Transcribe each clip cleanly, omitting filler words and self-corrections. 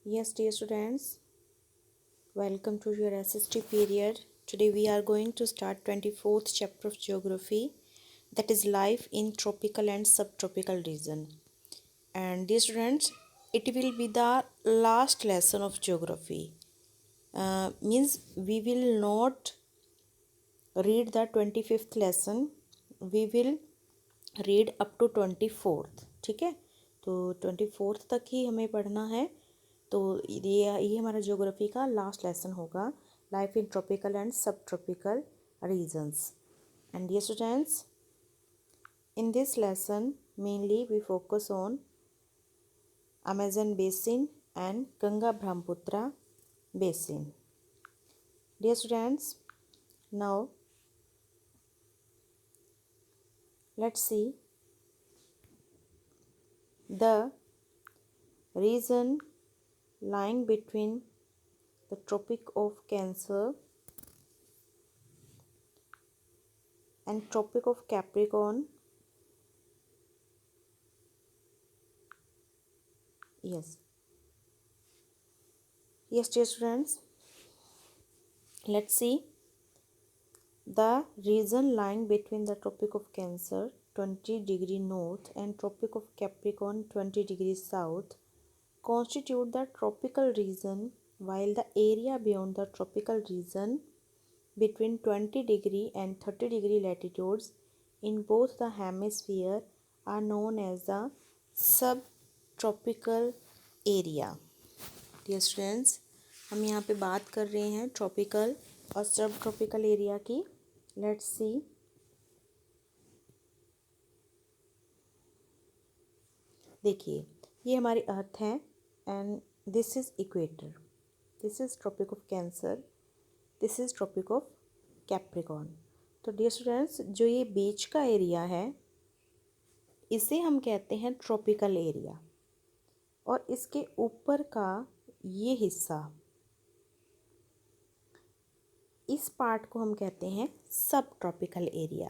Yes, dear students, welcome to your SST period. Today we are going to start 24th chapter of geography, that is life in tropical and subtropical region. And dear students, it will be the last lesson of geography. Means we will not read the 25th lesson. We will read up to 24th. ठीक है, तो 24th तक ही हमें पढ़ना है. तो ये हमारा ज्योग्राफी का लास्ट लेसन होगा, life in tropical and sub tropical regions. And dear students, in this lesson mainly we focus on Amazon basin and Ganga Brahmaputra basin. Dear students, now let's see the region lying between the Tropic of Cancer and Tropic of Capricorn. Yes, dear students, let's see the region lying between the Tropic of Cancer 20 degree north and Tropic of Capricorn 20 degrees south constitute the tropical region, while the area beyond the tropical region between 20 degree and 30 degree latitudes in both the hemisphere are known as the subtropical area. Dear students, हम यहाँ पे बात कर रहे हैं tropical और sub tropical area की. Let's see. देखिए, ये हमारी अर्थ है and this is equator, this is tropic of Cancer, this is tropic of Capricorn. तो डियर स्टूडेंट्स, जो ये बीच का एरिया है इसे हम कहते हैं ट्रॉपिकल एरिया, और इसके ऊपर का ये हिस्सा, इस पार्ट को हम कहते हैं सब ट्रॉपिकल एरिया.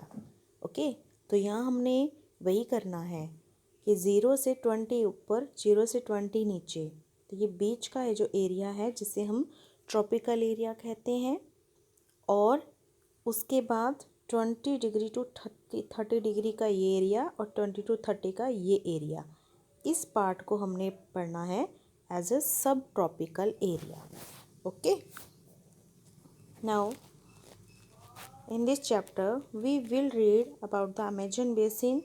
ओके, तो यहाँ हमने वही करना है कि 0 से 20 ऊपर, 0 से 20 नीचे. तो ये बीच का ये जो एरिया है जिसे हम ट्रॉपिकल एरिया कहते हैं, और उसके बाद 20 डिग्री टू 30 डिग्री का ये एरिया और 20 टू 30 का ये एरिया, इस पार्ट को हमने पढ़ना है एज अ सब tropical area. Okay, now in this chapter we will read about the Amazon basin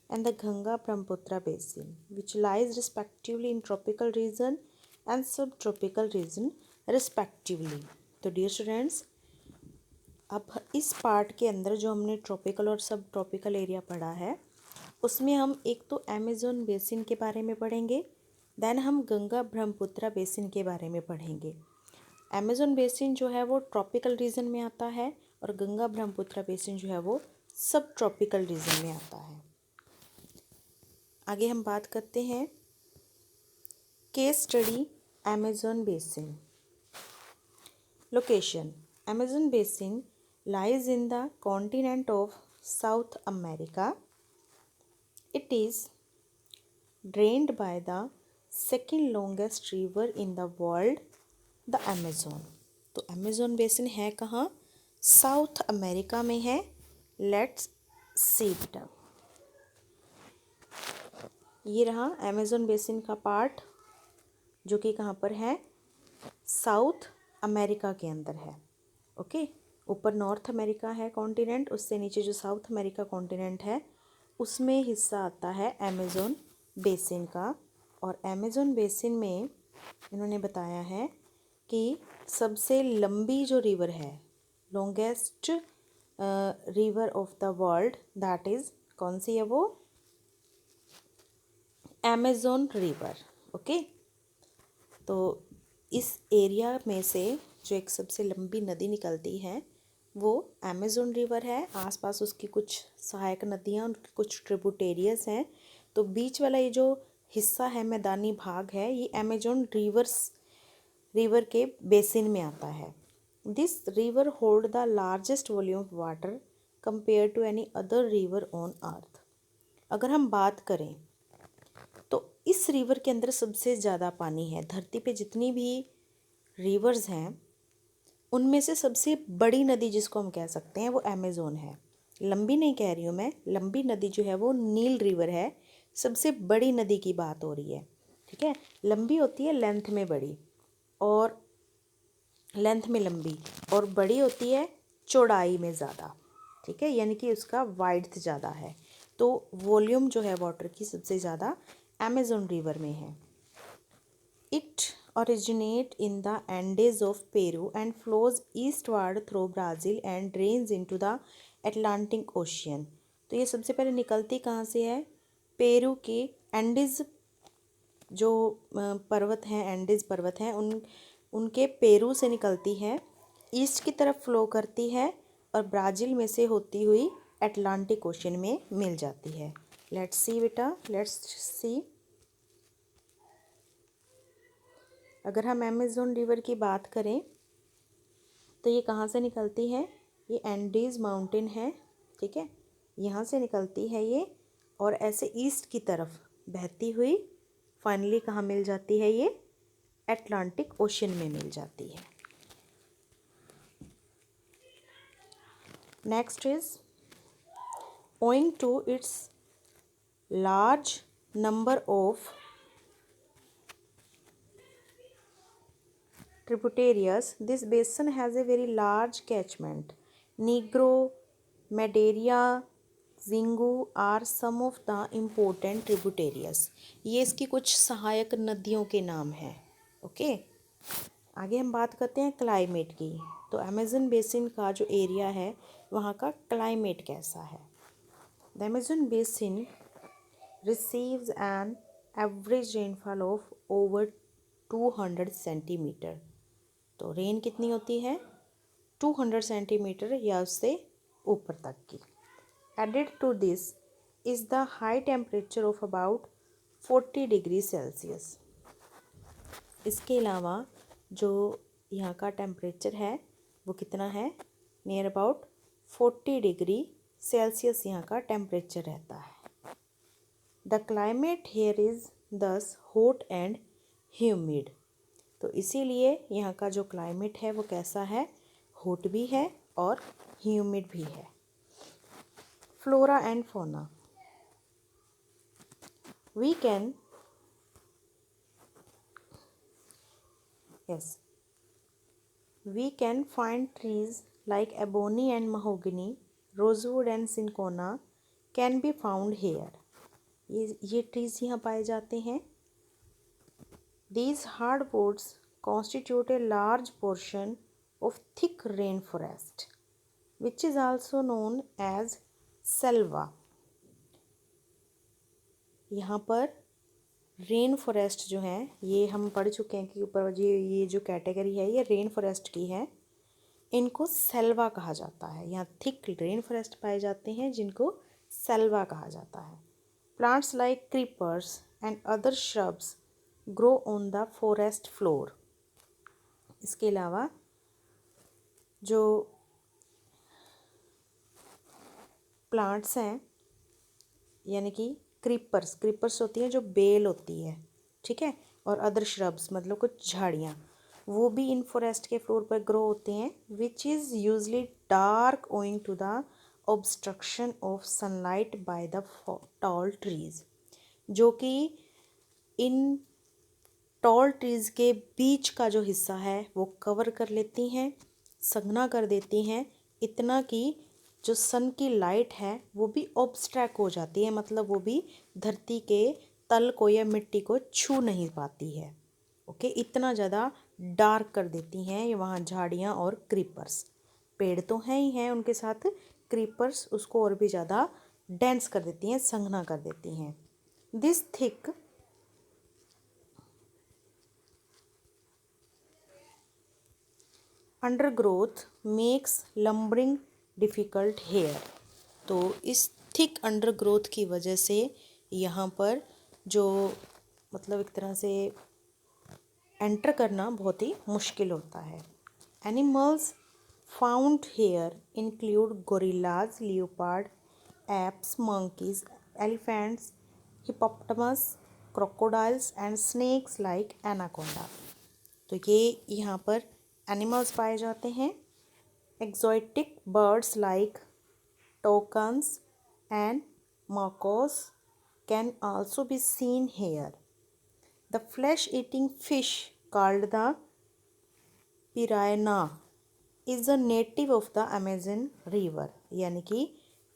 and the Ganga Brahmaputra basin, which lies respectively in tropical region and subtropical region respectively. तो dear students, अब इस part के अंदर जो हमने tropical और sub tropical area पढ़ा है उसमें हम एक तो अमेज़न बेसिन के बारे में पढ़ेंगे, देन हम गंगा ब्रह्मपुत्र बेसिन के बारे में पढ़ेंगे. अमेज़न बेसिन जो है वो ट्रॉपिकल रीजन में आता है और गंगा ब्रह्मपुत्र बेसिन जो है वो सब ट्रॉपिकल रीजन में आता है. आगे हम बात करते हैं case study Amazon basin. Location: Amazon basin lies in the continent of South America. It is drained by the second longest river in the world, the Amazon. तो अमेज़न बेसिन है कहाँ? साउथ अमेरिका में है. Let's see it. ये रहा Amazon basin का part जो कि कहाँ पर है? साउथ अमेरिका के अंदर है. ओके, ऊपर नॉर्थ अमेरिका है कॉन्टिनेंट, उससे नीचे जो साउथ अमेरिका कॉन्टिनेंट है उसमें हिस्सा आता है अमेज़न बेसिन का. और अमेज़न बेसिन में इन्होंने बताया है कि सबसे लंबी जो रिवर है, longest river of the world, that is कौन सी है वो? Amazon river. ओके, तो इस एरिया में से जो एक सबसे लंबी नदी निकलती है वो अमेज़न रिवर है. आसपास उसकी कुछ सहायक नदियाँ, उनकी कुछ ट्रिब्यूटेरियस हैं. तो बीच वाला ये जो हिस्सा है, मैदानी भाग है, ये अमेज़न रिवर के बेसिन में आता है. This river hold the largest volume of water compare to any other river on Earth. अगर हम बात करें तो इस रिवर के अंदर सबसे ज़्यादा पानी है। धरती पे जितनी भी रिवर्स हैं उनमें से सबसे बड़ी नदी जिसको हम कह सकते हैं वो अमेज़ोन है। लंबी नहीं कह रही हूँ मैं, लंबी नदी जो है वो नील रिवर है। सबसे बड़ी नदी की बात हो रही है, ठीक है। लंबी होती है लेंथ में बड़ी, और लेंथ में लंबी, और बड़ी होती है चौड़ाई में ज़्यादा, ठीक है, यानी कि उसका वाइड्थ ज़्यादा है। तो वॉल्यूम जो है वाटर की सबसे ज़्यादा अमेज़न रिवर में है। It originate in the Andes of Peru and flows eastward through Brazil and drains into the Atlantic Ocean। तो ये सबसे पहले निकलती कहाँ से है? पेरू के एंडीज जो पर्वत हैं, एंडीज पर्वत हैं, उनके पेरू से निकलती है, ईस्ट की तरफ फ्लो करती है और ब्राज़ील में से होती हुई अटलांटिक ओशन में मिल जाती है। लेट्स सी बेटा, लेट्स सी। अगर हम अमेज़न रिवर की बात करें तो ये कहाँ से निकलती है? ये एंडीज़ माउंटेन है, ठीक है, यहाँ से निकलती है ये, और ऐसे ईस्ट की तरफ बहती हुई फाइनली कहाँ मिल जाती है? ये अटलांटिक ओशन में मिल जाती है। Next is owing to its large number of tributaries, this basin has a very large catchment. Negro, Madeira, Xingu are some of the important tributaries। ये इसकी कुछ सहायक नदियों के नाम हैं। ओके, आगे हम बात करते हैं क्लाइमेट की। तो अमेज़न बेसिन का जो एरिया है वहाँ का क्लाइमेट कैसा है? The Amazon basin receives an average rainfall of over 200 centimetre. तो रेन कितनी होती है? 200 सेंटीमीटर या उससे ऊपर तक की। Added to this is the high temperature of about 40 degree Celsius. इसके अलावा जो यहाँ का टेम्परेचर है वो कितना है? नियर अबाउट 40 डिग्री सेल्सियस यहाँ का टेम्परेचर रहता है। द क्लाइमेट हेयर इज़ दस हॉट एंड ह्यूमिड। तो इसीलिए यहाँ का जो क्लाइमेट है वो कैसा है? हॉट भी है और ह्यूमिड भी है। Flora and fauna, we can we can find trees like ebony and mahogany, rosewood and cinchona can be found here। ये ट्रीज यहाँ पाए जाते हैं। These hardwoods constitute a large portion of thick rainforest, which is also known as selva। यहाँ पर rain forest जो है ये हम पढ़ चुके हैं कि ऊपर ये जो कैटेगरी है ये रेन फॉरेस्ट की है। इनको सेल्वा कहा जाता है। यहाँ थिक रेन फॉरेस्ट पाए जाते हैं जिनको सेल्वा कहा जाता है। Plants like creepers and other shrubs grow on the forest floor. इसके अलावा जो प्लांट्स हैं यानी कि क्रीपर्स होती हैं जो बेल होती है, ठीक है, और अदर श्रब्स मतलब कुछ झाड़ियाँ, वो भी इन फॉरेस्ट के फ्लोर पर ग्रो होते हैं। Which is usually dark owing to the obstruction of sunlight by the tall trees. जो कि इन टॉल ट्रीज़ के बीच का जो हिस्सा है वो कवर कर लेती हैं, संघना कर देती हैं, इतना कि जो सन की लाइट है वो भी ऑब्स्ट्रैक्ट हो जाती है, मतलब वो भी धरती के तल को या मिट्टी को छू नहीं पाती है। ओके, इतना ज़्यादा डार्क कर देती हैं ये वहाँ झाड़ियाँ और क्रीपर्स। पेड़ तो हैं ही हैं, उनके साथ क्रीपर्स उसको और भी ज़्यादा डेंस कर देती हैं, संघना कर देती हैं। This thick undergrowth makes lumbering difficult here. तो इस थिक अंडरग्रोथ की वजह से यहाँ पर जो मतलब एक तरह से एंटर करना बहुत ही मुश्किल होता है। Animals found here include gorillas, leopard, apps, monkeys, elephants, hippopotamus, crocodiles and snakes like anaconda. तो ये यहाँ पर एनिमल्स पाए जाते हैं. Exotic birds like toucans and macaws can also be seen here. The flesh-eating fish called the piranha is a native of the Amazon river. यानी कि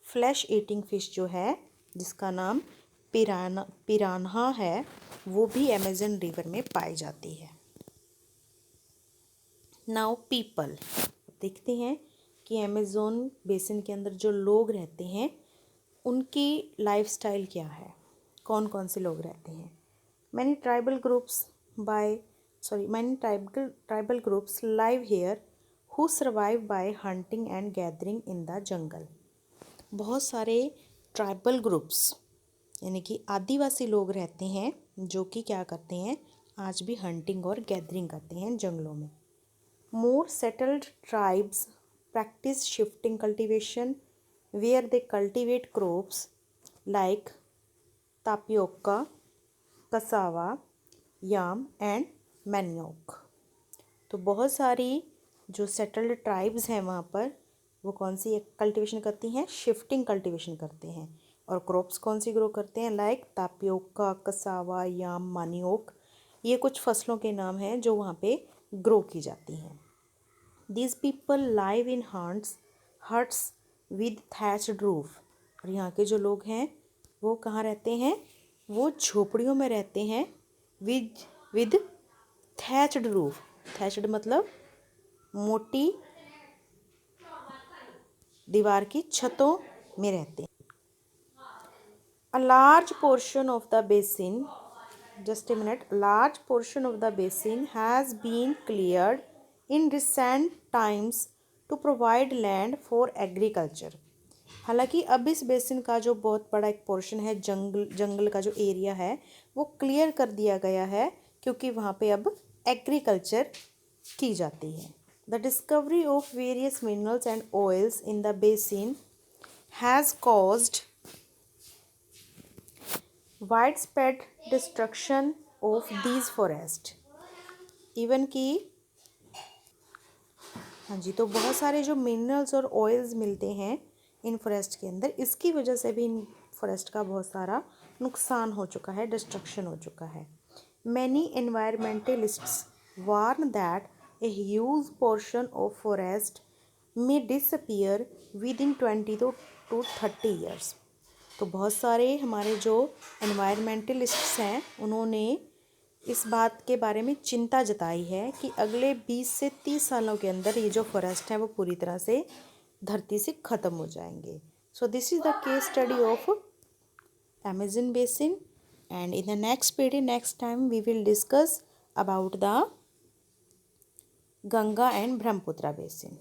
flesh eating fish जो है जिसका नाम पिरान्हा है वो भी अमेजन रिवर में पाई जाती है. नाउ पीपल, देखते हैं कि अमेज़न बेसिन के अंदर जो लोग रहते हैं उनकी लाइफस्टाइल क्या है, कौन कौन से लोग रहते हैं. Many tribal groups live hair who survive bye hunting and gathering in the jungle. बहुत सारे ट्राइबल ग्रुप्स यानी कि आदिवासी लोग रहते हैं जो कि क्या करते हैं, आज भी हंटिंग और गैदरिंग करते हैं जंगलों में. More settled tribes practice shifting cultivation where they cultivate crops like tapioca, cassava, yam and manioc. तो बहुत सारी जो सेटल्ड ट्राइब्स हैं वहाँ पर वो कौन सी कल्टीवेशन करती हैं, शिफ्टिंग कल्टीवेशन करते हैं. और क्रॉप्स कौन सी ग्रो करते हैं, लाइक तापियोका, कसावा, याम, मानियोक. ये कुछ फसलों के नाम हैं जो वहाँ पे ग्रो की जाती हैं. These people live in huts with thatched roof. और यहाँ के जो लोग हैं वो कहाँ रहते हैं, वो झोपड़ियों में रहते हैं with thatched roof. thatched मतलब मोटी दीवार की छतों में रहते हैं. A large portion of the basin, just a minute, a large portion of the basin has been cleared in recent times to provide land for agriculture. हालांकि अब इस बेसिन का जो बहुत बड़ा एक पोर्शन है, जंगल का जो एरिया है वो क्लियर कर दिया गया है क्योंकि वहाँ पे अब एग्रीकल्चर की जाती है. The discovery of various minerals and oils in the basin has caused widespread destruction of these forests. Even कि हाँ जी, तो बहुत सारे जो मिनरल्स और ऑयल्स मिलते हैं इन फॉरेस्ट के अंदर, इसकी वजह से भी इन फॉरेस्ट का बहुत सारा नुकसान हो चुका है, डिस्ट्रक्शन हो चुका है. Many environmentalists warn that a huge portion of forest may disappear within 20 to 30 years. तो बहुत सारे हमारे जो एनवायरमेंटलिस्ट्स हैं उन्होंने इस बात के बारे में चिंता जताई है कि अगले 20 से 30 सालों के अंदर ये जो फॉरेस्ट है वो पूरी तरह से धरती से ख़त्म हो जाएंगे. So this is the case study of Amazon basin and in the next period next time we will discuss about the Ganga and Brahmaputra basin.